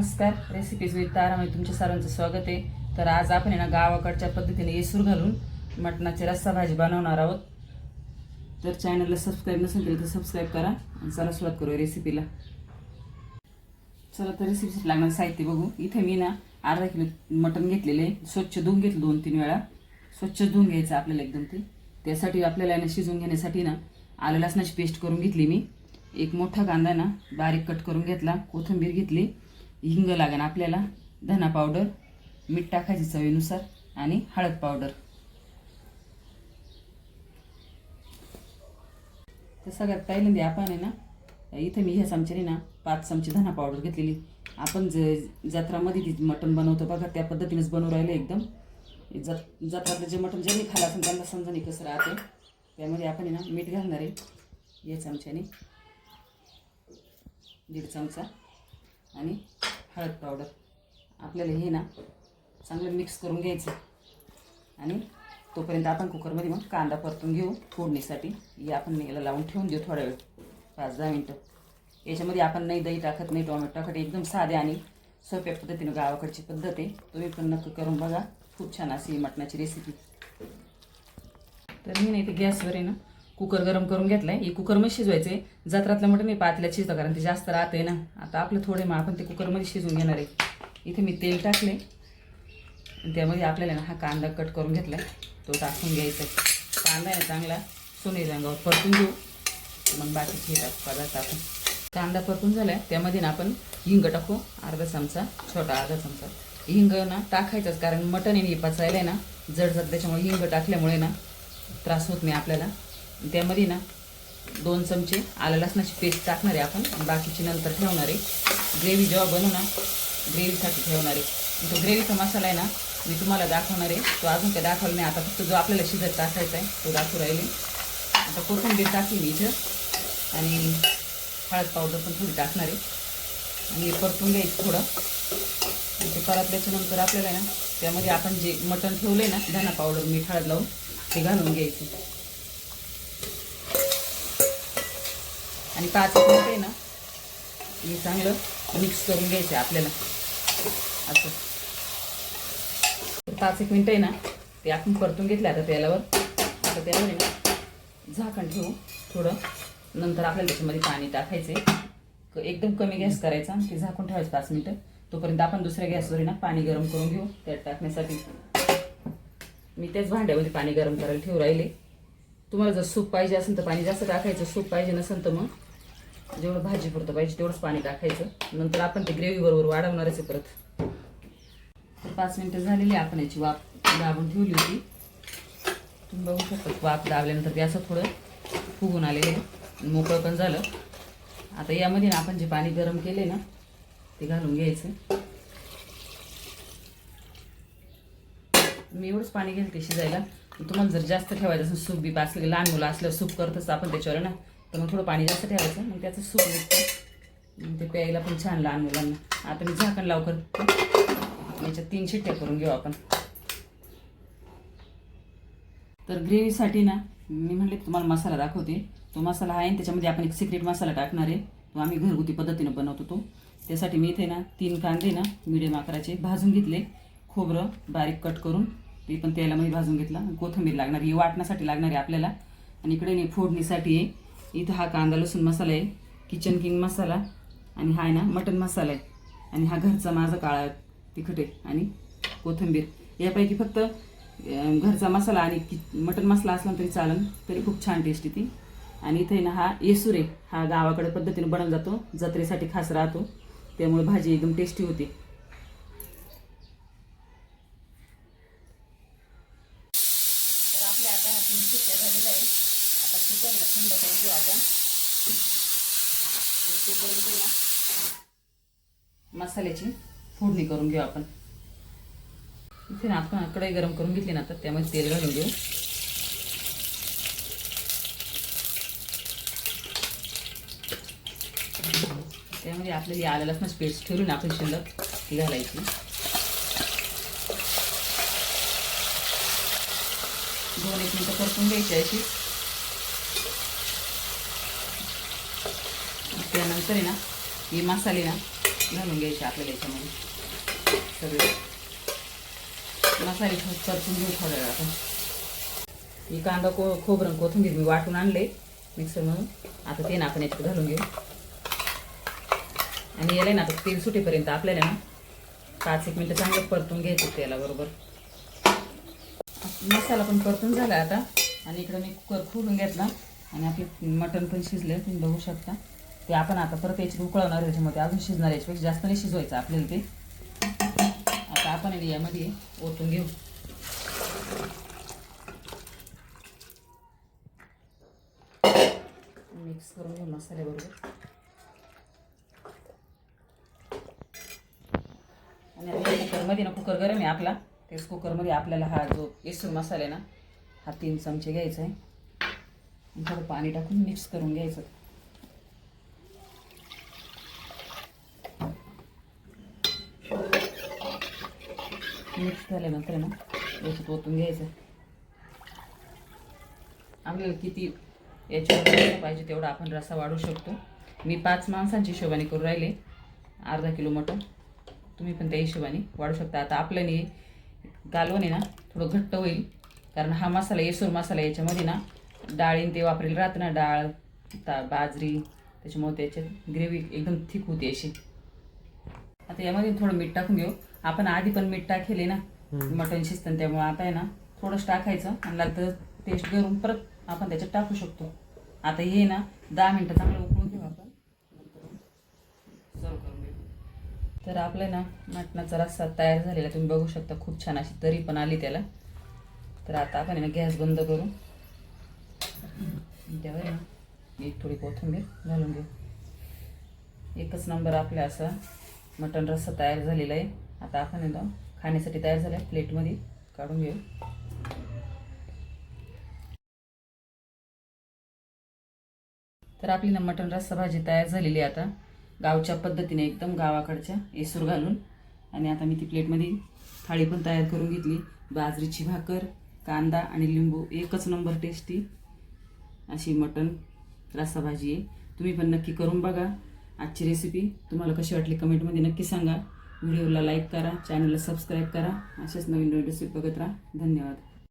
नमस्कार, recipes with तारामध्ये तुमच्या सर्वांचं स्वागत आहे। तर आज आपण ना गावाकडच्या पद्धतीने येसूर घालून मटणाची रस्सा भाजी बनवणार आहोत। तर चॅनलला सबस्क्राईब नसेल केलं तर सबस्क्राईब करा आणि चला सुरुवात करूया रेसिपीला। चला तर रेसिपीसाठी लागणारे साहित्य बघू। इथे मी ना अर्धा किलो मटण घेतलेले, स्वच्छ धुवून घेतलं 2-3 वेळा। स्वच्छ धुवून घ्यायचं आपल्याला एकदम ते। त्यासाठी आपल्याला ना शिजवून घेण्यासाठी ना आलं लसणाची पेस्ट करून घेतली मी। एक मोठा कांदा ना बारीक कट करून घेतला, कोथिंबीर घेतली, हिंग लागेल आपल्याला, धना पावडर, मीठ टाकायचे चवीनुसार आणि हळद पावडर। तर सगळ्यात पहिल्यांदा आपण आहे ना इथे मी ह्या चमच्याने ना 5 चमचे धना पावडर घेतलेली। आपण जत्रामध्ये ती मटण बनवतो बघा त्या पद्धतीनेच बनवू राहिले एकदम। जत्रातलं जे मटण ज्यांनी खाल्लं असेल त्यांना समजा नाही कसं राहते। त्यामध्ये आपण आहे ना मीठ घालणार आहे या चमच्याने 1.5 चमचा आणि हळद पावडर। आपल्याला हे ना चांगलं मिक्स करून घ्यायचं आणि तोपर्यंत आपण कुकरमध्ये मग कांदा परतून घेऊ फोडणीसाठी। हे आपण याला लावून ठेवून देऊ थोडा वेळ, 5-10 मिनटं। याच्यामध्ये आपण नाही दही टाकत, नाही टोमॅटो टाकत, एकदम साधे आणि सोप्या पद्धतीनं गावाकडची पद्धत आहे। तुम्ही पण नक्की करून बघा, खूप छान अशी मटणाची रेसिपी। तर मी नाही ते गॅसवर आहे ना कुकर गरम करून घेतलाय। हे कुकरमध्ये शिजवायचे। जत्रातलं मटण मी पातेल्यात शिजतं कारण ते जास्त राहते ना। आता आपलं थोडे मग आपण ते कुकरमध्ये शिजवून घेणार आहे। इथे मी तेल टाकले आणि त्यामध्ये आपल्याला ना हा कांदा कट करून घेतलाय तो टाकून घ्यायचा। कांदा आहे चांगला सोनेरी रंगावर परतून घेऊ, मग बाकीचे पदार्थ टाकून। कांदा परतून झालाय त्यामध्ये ना आपण हिंग टाकू, अर्धा चमचा, छोटा अर्धा चमचा। हिंग ना टाकायचंच कारण मटण आहे पचायला आहे ना जड जात, त्याच्यामुळे हिंग टाकल्यामुळे ना त्रास होत नाही आपल्याला। त्यामध्ये ना 2 चमचे आलं लसणाची पेस्ट टाकणार आहे आपण, बाकीची नंतर ठेवणार आहे। ग्रेव्ही जेव्हा बनवू ना ग्रेव्हीसाठी ठेवणार आहे। तो ग्रेव्हीचा मसाला आहे ना मी तुम्हाला दाखवणार आहे, तो अजून काही दाखवला नाही। आता फक्त जो आपल्याला शिजत टाकायचा आहे तो दाखवू राहिले। आता कोथिंबीर टाकली मी इथं आणि हळद पावडर पण थोडी टाकणार आहे आणि परतून घ्यायचं थोडं। ते परतल्याच्या नंतर आपल्याला ना त्यामध्ये आपण जे मटण ठेवलं आहे ना धना पावडर मीठ हळद लावून ते घालून घ्यायचं आणि 5 मिनिट आहे ना हे चांगलं मिक्स करून घ्यायचं आपल्याला असं। 5-1 मिनिट आहे ना ते आपण परतून घेतलं आता तेलावर। आता त्यावर आहे ना झाकण ठेवू थोडं, नंतर आपल्याला त्याच्यामध्ये पाणी टाकायचे। एकदम कमी गॅस करायचा, ते झाकून ठेवायचं 5 मिनिटं। तोपर्यंत आपण दुसऱ्या गॅसवर ना पाणी गरम करून घेऊ त्यात टाकण्यासाठी। मी त्याच भांड्यामध्ये पाणी गरम करायला ठेवू राहिले। तुम्हाला जर सूप पाहिजे असेल तर पाणी जास्त टाकायचं, सूप पाहिजे नसेल तर मग जेवढं भाजी पुरतं पाहिजे तेवढंच पाणी टाकायचं। नंतर आपण ते ग्रेव्ही बरोबर वाढवणारच आहे परत। तर 5 मिनिटं झालेली आपण याची वाफ दाबून ठेवली होती। तुम्ही बघू शकता वाफ दाबल्यानंतर ते असं थोडं फुगून आलेलं आहे, मोकळं पण झालं। आता यामध्ये ना आपण जे पाणी गरम केले ना ते घालून घ्यायचं। मी एवढंच पाणी घेईल ते शिजायला। तुम्हाला जर जास्त ठेवायचं असेल सूप बी असलं, लहान मुलं असल्यावर सूप करतच आपण त्याच्यावर ना, तर मग थोडं पाणी जास्त ठेवायचं, मग त्याचं सूप निघतं, ते प्यायला पण छान लहान मुलांना। आता मी झाकण लावकर याच्यात 3 शिट्ट्या करून घेऊ आपण। तर ग्रेव्हीसाठी ना मी म्हणले तुम्हाला मसाला दाखवते। तो मसाला आहे त्याच्यामध्ये आपण एक सिक्रेट मसाला टाकणार आहे, तो आम्ही घरगुती पद्धतीने बनवतो तो। त्यासाठी मी इथे ना 3 कांदे ना मिडियम आकाराचे भाजून घेतले, खोबरं बारीक कट करून ते पण तेलामध्ये भाजून घेतला, कोथिंबीर लागणार ही वाटण्यासाठी लागणार आहे आपल्याला। आणि इकडे नाही फोडणीसाठी आहे, इथं हा कांदा लसूण मसाला आहे, किचन किंग मसाला, आणि हा आहे ना मटन मसाला आहे, आणि हा घरचा माझा काळा तिखट आहे आणि कोथिंबीर। यापैकी फक्त घरचा मसाला आणि मटन मसाला असला तरी चालेल, तरी खूप छान टेस्ट येते। आणि इथे ना हा येसूर आहे, हा गावाकडे पद्धतीने बनवला जातो, जत्रेसाठी खास राहतो, त्यामुळे भाजी एकदम टेस्टी होते। तर आपल्या आता हा 3 शिट्ट्या झालेला आहे। आता कुकरला थंड करून घेऊ आपण। तोपर्यंत ना मसाल्याची फोडणी करून घेऊ आपण। इथे ना आपण कढई गरम करून घेतली ना, तर त्यामध्ये तेल घालून घेऊ। त्यामध्ये आपल्याला आलं लसणाची पेस्ट ठेवली ना आपण शिल्लक ती घालायची। 2-1 मिनिटं परतून घ्यायची अशी। त्यानंतर आहे ना हे मसाले ना घालून घ्यायचे आपल्याला याच्यामध्ये सगळे मसाले परतून घेऊ थोड्या वेळ आपण. ही कांदा खोबरं कोथिंबीर मी वाटून आणले मिक्सर म्हणून. आता ते ना आपण याच्यात घालून घेऊ आणि याला ना आता तेल सुटेपर्यंत आपल्याला ना 5-1 मिनटं चांगलं परतून घ्यायचं तेलाबरोबर. मसाला पण परतून झाला आता आणि इकडं मी कुकर खोलून घेतला आणि आपले मटण पण शिजले तुम्ही बघू शकता. ते आपण आता परत याच्यात उकळवणार, त्याच्यामध्ये अजून शिजणार, याच्यापेक्षा जास्त नाही शिजवायचं आपल्याला ते. आता आपण यामध्ये ओतून घेऊ. मिक्स करून घेऊ मसाल्याबरोबर. आणि आता कुकरमध्ये ना, कुकर गरम आहे आपला, तेच कुकरमध्ये आपल्याला हा जो येसूर मसाला आहे ना, हा 3 चमचे घ्यायचा आहे. थोडं पाणी टाकून मिक्स करून घ्यायचं. मिक्स झाल्यानंतर ना याच्यात ओतून घ्यायचं. आपल्याला किती याच्यावर पाहिजे तेवढा आपण रस्सा वाढवू शकतो. मी 5 माणसांची हिशोबाने करू राहिले, अर्धा किलो मटण. तुम्ही पण त्या हिशोबाने वाढू शकता. आता आपल्याने कालवण आहे ना थोडं घट्ट होईल, कारण हा मसाला येसूर मसाला याच्यामध्ये ना डाळीन ते वापरेल राहतं ना, डाळ बाजरी, त्याच्यामुळे त्याच्यात ग्रेव्ही एकदम थिक होते अशी. आता यामध्ये थोडं मीठ टाकून घेऊ. आपण आधी पण मीठ टाकेले ना मटण शिजतं, त्यामुळे आता आहे ना थोडंच टाकायचं आणि लागतं टेस्ट करून परत आपण त्याच्यात टाकू शकतो. आता हे ना 10 मिनटं चांगलं उकळून घेऊ आपण, सर्व करून घेऊ. तर आपलं ना मटणाचा रस्सा तयार झालेला तुम्ही बघू शकता. खूप छान अशी तरी पण आली त्याला. तर आता आपण आहे ना गॅस बंद करू. त्यावर ना एक थोडी कोथिंबीर घालून घेऊ. एकच नंबर आपला असा मटण रस्सा तयार झालेला आहे. आता आपण आहे ना खाण्यासाठी तयार झाल्या प्लेटमध्ये काढून घेऊ. तर आपली ना मटण रस्सा भाजी तयार झालेली आहे आता, गावच्या पद्धतीने एकदम गावाकडच्या येसूर घालून. आणि आता मी ती प्लेटमध्ये थाळी पण तयार करून घेतली. बाजरीची भाकर, कांदा आणि लिंबू, एकच नंबर टेस्टी अशी मटण रस्सा भाजी आहे. तुम्ही पण नक्की करून बघा. आजची रेसिपी तुम्हाला कशी वाटली कमेंटमध्ये नक्की सांगा. व्हिडिओला लाईक करा, चॅनलला सबस्क्राईब करा. अशाच नवीन रेसिपी बघत राहा. धन्यवाद.